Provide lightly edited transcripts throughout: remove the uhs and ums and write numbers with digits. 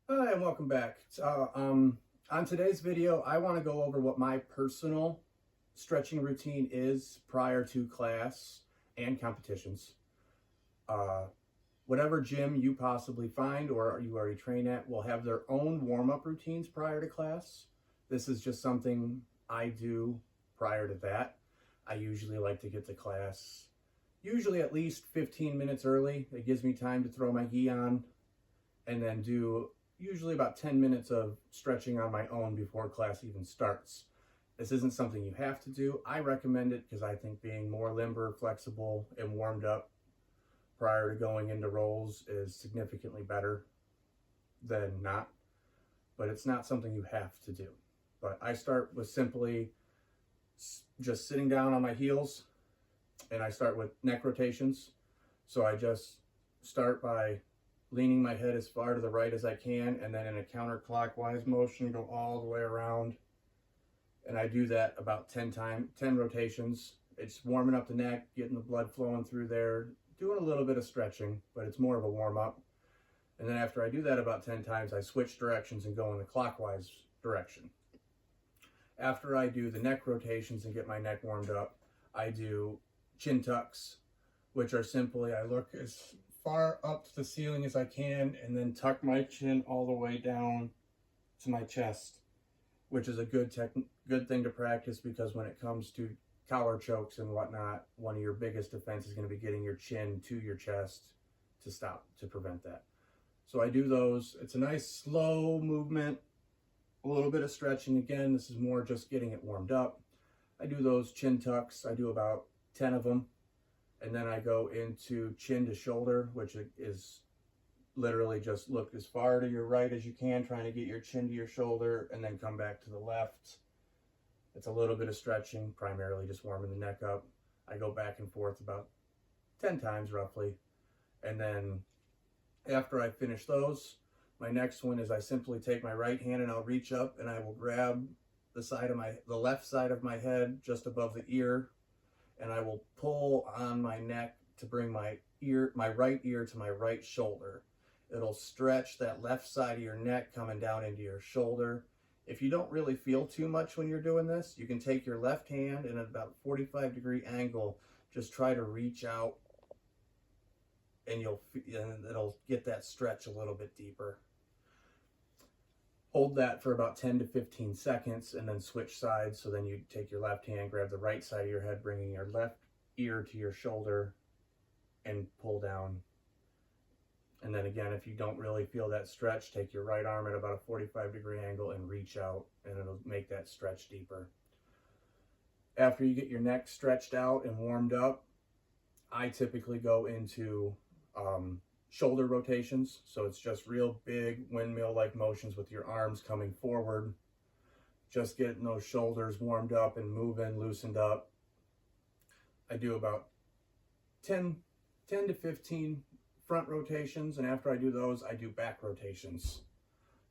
Hi, and welcome back. On today's video, I want to go over what my personal stretching routine is prior to class and competitions. Uh, Whatever gym you possibly find or you already train at will have their own warm-up routines prior to class. This is just something I do prior to that. I usually like to get to class usually at least 15 minutes early. It gives me time to throw my gi on and then do usually about 10 minutes of stretching on my own before class even starts. This isn't something you have to do. I recommend it because I think being more limber, flexible, and warmed up prior to going into rolls is significantly better than not, but it's not something you have to do. But I start with simply just sitting down on my heels, and I start with neck rotations. So I just start by leaning my head as far to the right as I can, and then in a counterclockwise motion, go all the way around. And I do that about 10 rotations. It's warming up the neck, getting the blood flowing through there, doing a little bit of stretching, but it's more of a warm up. And then after I do that about 10 times, I switch directions and go in the clockwise direction. After I do the neck rotations and get my neck warmed up, I do chin tucks, which are simply, I look as far up to the ceiling as I can and then tuck my chin all the way down to my chest, which is a good thing to practice, because when it comes to collar chokes and whatnot, one of your biggest defenses is going to be getting your chin to your chest to prevent that. So I do those. It's a nice slow movement, a little bit of stretching. Again, this is more just getting it warmed up. I do those chin tucks. I do about 10 of them. And then I go into chin to shoulder, which is literally just look as far to your right as you can, trying to get your chin to your shoulder, and then come back to the left. It's a little bit of stretching, primarily just warming the neck up. I go back and forth about 10 times roughly. And then after I finish those, my next one is I simply take my right hand and I'll reach up and I will grab the left side of my head just above the ear, and I will pull on my neck to bring my right ear to my right shoulder. It'll stretch that left side of your neck coming down into your shoulder. If you don't really feel too much when you're doing this, you can take your left hand and at about a 45-degree angle, just try to reach out, and it'll get that stretch a little bit deeper. Hold that for about 10 to 15 seconds and then switch sides. So then you take your left hand, grab the right side of your head, bringing your left ear to your shoulder and pull down. And then again, if you don't really feel that stretch, take your right arm at about a 45-degree angle and reach out, and it'll make that stretch deeper. After you get your neck stretched out and warmed up, I typically go into shoulder rotations. So it's just real big windmill-like motions with your arms coming forward, just getting those shoulders warmed up and moving, loosened up. I do about 10 to 15 front rotations, and after I do those, I do back rotations.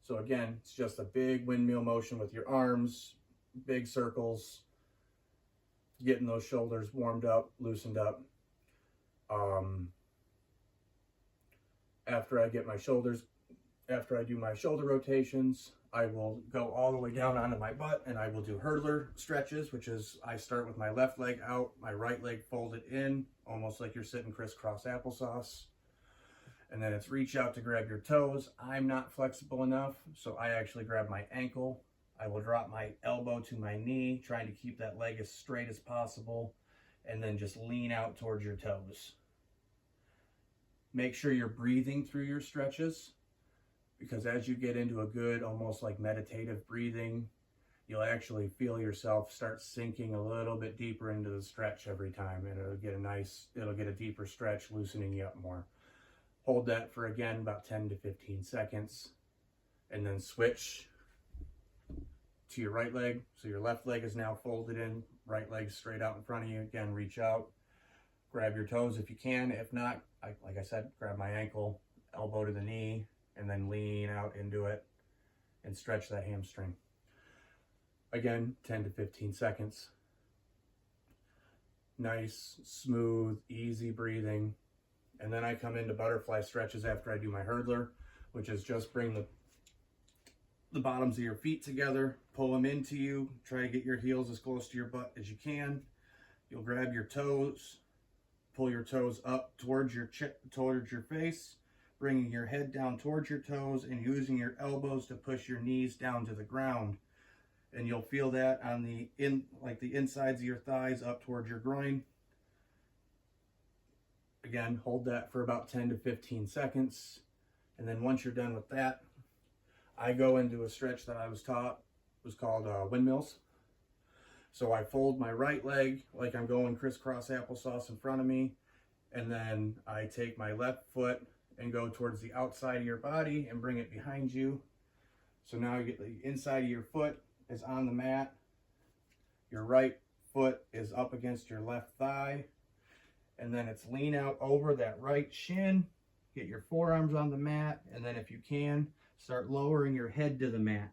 So again, it's just a big windmill motion with your arms, big circles, getting those shoulders warmed up, loosened up. After I do my shoulder rotations, I will go all the way down onto my butt and I will do hurdler stretches, which is I start with my left leg out, my right leg folded in, almost like you're sitting crisscross applesauce. And then it's reach out to grab your toes. I'm not flexible enough, so I actually grab my ankle. I will drop my elbow to my knee, trying to keep that leg as straight as possible, and then just lean out towards your toes. Make sure you're breathing through your stretches, because as you get into a good, almost like meditative breathing, you'll actually feel yourself start sinking a little bit deeper into the stretch every time, and it'll get a deeper stretch, loosening you up more. Hold that for, again, about 10 to 15 seconds, and then switch to your right leg. So your left leg is now folded in, right leg straight out in front of you. Again, reach out, grab your toes if you can. If not, like I said, grab my ankle, elbow to the knee, and then lean out into it and stretch that hamstring. Again, 10 to 15 seconds. Nice, smooth, easy breathing. And then I come into butterfly stretches after I do my hurdler, which is just bring the the bottoms of your feet together, pull them into you, try to get your heels as close to your butt as you can. You'll grab your toes, pull your toes up towards your face, bringing your head down towards your toes and using your elbows to push your knees down to the ground. And you'll feel that on the insides of your thighs up towards your groin. Again, hold that for about 10 to 15 seconds. And then once you're done with that, I go into a stretch that I was taught. It was called windmills. So I fold my right leg like I'm going crisscross applesauce in front of me. And then I take my left foot and go towards the outside of your body and bring it behind you. So now you get the inside of your foot is on the mat. Your right foot is up against your left thigh. And then it's lean out over that right shin. Get your forearms on the mat. And then if you can, start lowering your head to the mat.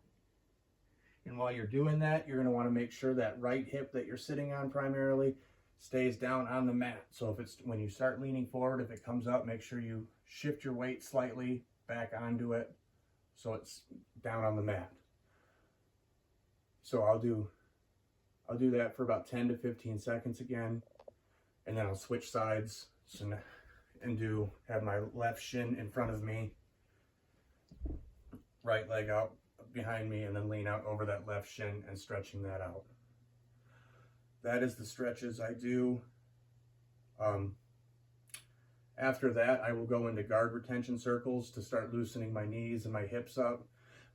And while you're doing that, you're going to want to make sure that right hip that you're sitting on primarily stays down on the mat. So if it's when you start leaning forward, if it comes up, make sure you shift your weight slightly back onto it so it's down on the mat. So I'll do that for about 10 to 15 seconds again, and then I'll switch sides and have my left shin in front of me, right leg out behind me, and then lean out over that left shin and stretching that out. That is the stretches I do. After that, I will go into guard retention circles to start loosening my knees and my hips up,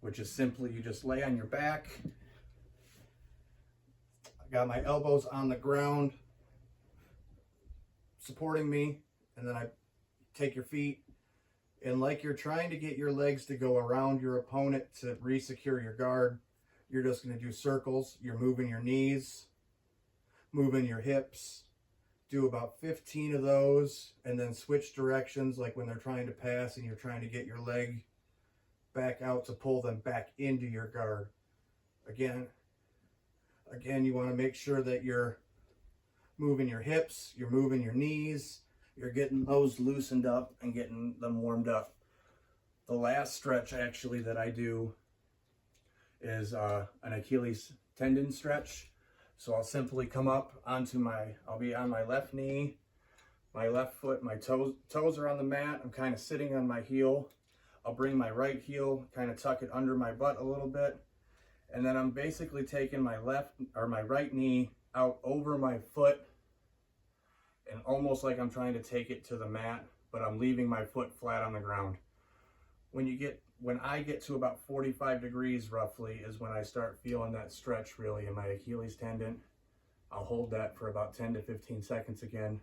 which is simply you just lay on your back. I got my elbows on the ground supporting me, and then I take your feet, and like you're trying to get your legs to go around your opponent to re-secure your guard, you're just going to do circles. You're moving your knees, moving your hips. Do about 15 of those, and then switch directions, like when they're trying to pass and you're trying to get your leg back out to pull them back into your guard. Again, you want to make sure that you're moving your hips, you're moving your knees, you're getting those loosened up and getting them warmed up. The last stretch actually that I do is an Achilles tendon stretch. So I'll simply come up I'll be on my left knee, my left foot, my toes are on the mat. I'm kind of sitting on my heel. I'll bring my right heel, kind of tuck it under my butt a little bit. And then I'm basically taking my right knee out over my foot, and almost like I'm trying to take it to the mat, but I'm leaving my foot flat on the ground. When I get to about 45 degrees roughly is when I start feeling that stretch really in my Achilles tendon. I'll hold that for about 10 to 15 seconds again,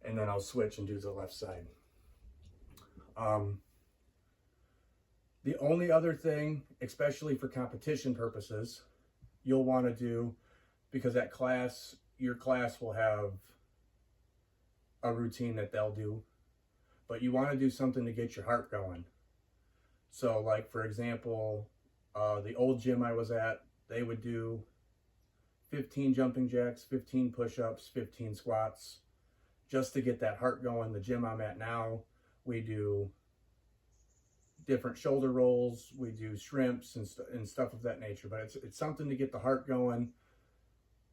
and then I'll switch and do the left side. The only other thing, especially for competition purposes, you'll want to do, because your class will have a routine that they'll do, but you want to do something to get your heart going. So like, for example, the old gym I was at, they would do 15 jumping jacks, 15 push-ups, 15 squats, just to get that heart going. The gym I'm at now, we do different shoulder rolls, we do shrimps and stuff of that nature, but it's something to get the heart going,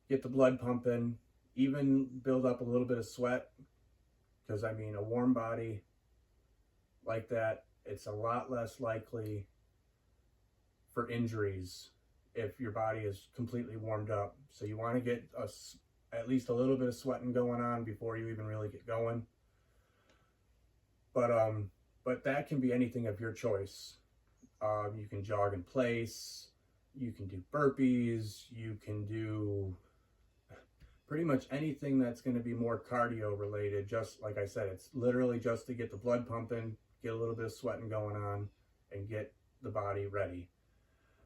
get the blood pumping, even build up a little bit of sweat, because I mean, a warm body like that, it's a lot less likely for injuries if your body is completely warmed up. So you want to get at least a little bit of sweating going on before you even really get going. But that can be anything of your choice. You can jog in place, you can do burpees, you can do pretty much anything that's going to be more cardio related. Just like I said, it's literally just to get the blood pumping, get a little bit of sweating going on, and get the body ready.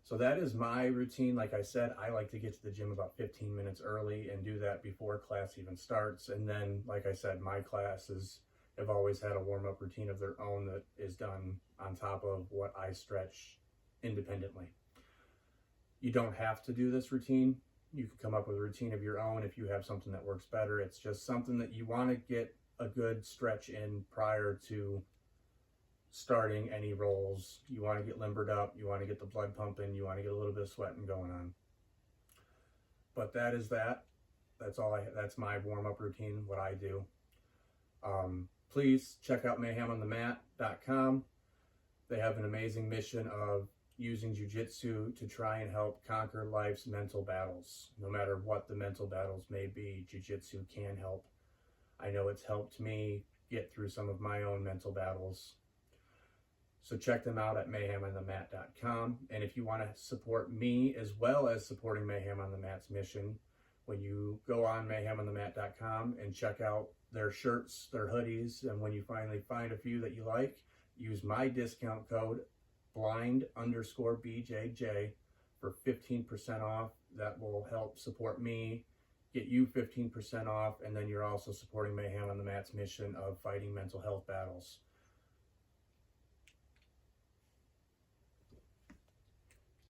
So that is my routine. Like I said, I like to get to the gym about 15 minutes early and do that before class even starts. And then, like I said, my classes have always had a warm-up routine of their own that is done on top of what I stretch independently. You don't have to do this routine. You can come up with a routine of your own if you have something that works better. It's just something that you want to get a good stretch in prior to starting any rolls. You want to get limbered up, you want to get the blood pumping, you want to get a little bit of sweating going on. But that is that. That's my warm-up routine, what I do. Please check out mayhemonthemat.com. They have an amazing mission of using jiu-jitsu to try and help conquer life's mental battles. No matter what the mental battles may be, jiu-jitsu can help. I know it's helped me get through some of my own mental battles. So check them out at mayhemonthemat.com. And if you want to support me as well as supporting Mayhem on the Mat's mission, when you go on mayhemonthemat.com and check out their shirts, their hoodies, and when you finally find a few that you like, use my discount code blind_BJJ for 15% off. That will help support me, get you 15% off, and then you're also supporting Mayhem on the Mat's mission of fighting mental health battles.